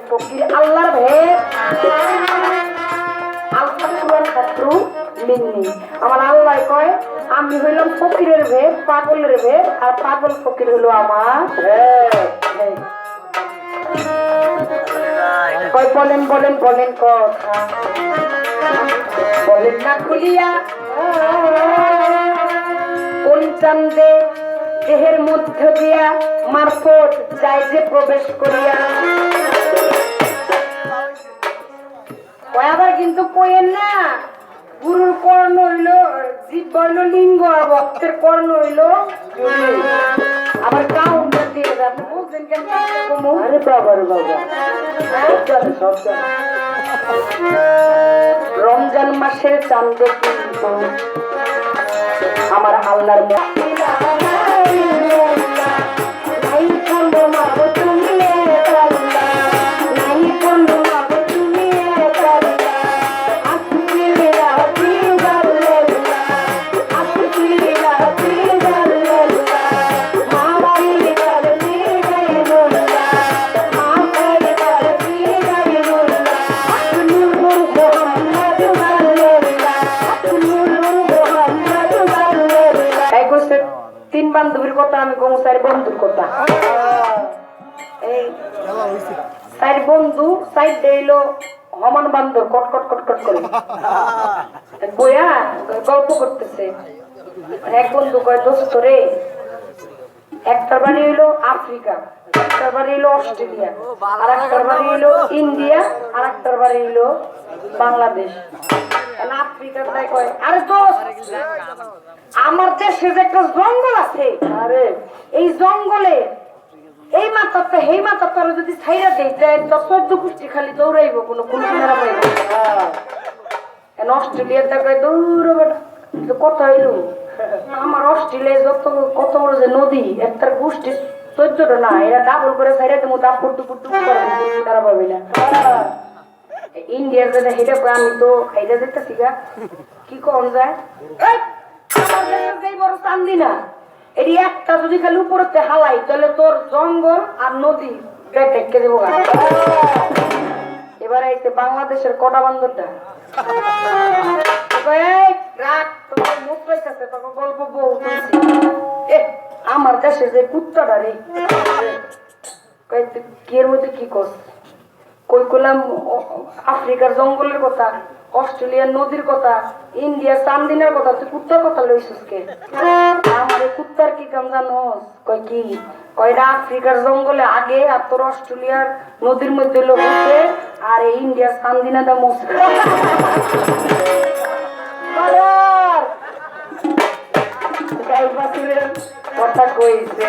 ফকির আল্লাহর ভেদ আল্লাহ শত্রু মিন্নি। আমার আল্লাহ কয় আমি হইলাম ফকিরের ভেদ, পাগলের ভেদ, আর পাগল ফকির হইলো আমার কয়। বলেন বলেন বলেন কথা বলেন না খুলিয়া, কোন চান্দে দেহের মধ্য দিয়া মারফত যায় যে প্রবেশ করিয়া। আবার কিন্তু কইেন না গুরুর কর্ণ হইল জীব হইল লিঙ্গ আর ভক্তের কর্ণ হইল আবার কাউন্টার দিয়ে আপনি বুঝলেন কেন? আরে বাবা রে বাবা, রমজান মাসের চাঁদে কিন্তু আমার আল্লাহর তিন বান্ধবীর কথা আমি কম, চার বন্ধুর কথা। এই চার বন্ধু সাইড দিল হমান বান্ধব কটকট কটকট করে বইয়া গল্প করতেছে। এক বন্ধু কয় দোস্ত রে, একটার বাড়ি হইলো আফ্রিকা, একটার বাড়ি হইলো অস্ট্রেলিয়া, আর একটার বাড়ি হইলো ইন্ডিয়া, আর একটার বাড়ি হইলো বাংলাদেশ। আফ্রিকার তাই কয় আরে দোস্ত আমার দেশে যে একটা জঙ্গল আছে, আরে এই জঙ্গলে এই মাথাটা এই মাথাটা যদি ছাইরা দেয় তো 14 কুষ্টি খালি দৌড়াইব, কোনো কুলকিনারা পাইব। অস্ট্রেলিয়ার দেখে দৌড় কথা হইলো আমার অস্ট্রেলিয়ায় যত কত বড় যে নদী একটার গোষ্ঠী 14টা না, এরা ডাবল করে ছাইরা দেবো তা ফুটু ফুটু কুলকিনারা পাবি না। ইন্ডিয়ার যেটা হেঁটে আমি তো খাইতে যেতেছি গা, কি কম যায় বড় চান্দি না এটি একটা যদি খালি উপরে হালাই তাহলে তোর জঙ্গল আর নদী টেকে দেবো। এবার আইছে বাংলাদেশের কটা বান্দরটা গল্প বউ আমার দেশে যে কুত্তাটা রে কি এর মধ্যে কি কর কই করলাম আফ্রিকার জঙ্গলের কথা, অস্ট্রেলিয়ার নদীর কথা, ইন্ডিয়া চান্দিনার কথা, তুই কুত্তার কথা লইছিস কে? আমার এই কুত্তার কি কাম জানো? কয় কি কয়টা আফ্রিকার জঙ্গলে আগে আর তোর অস্ট্রেলিয়ার নদীর মধ্যে লোক উঠে আর এই ইন্ডিয়ার চান্দিনাটা মস্ত কথা কইছে।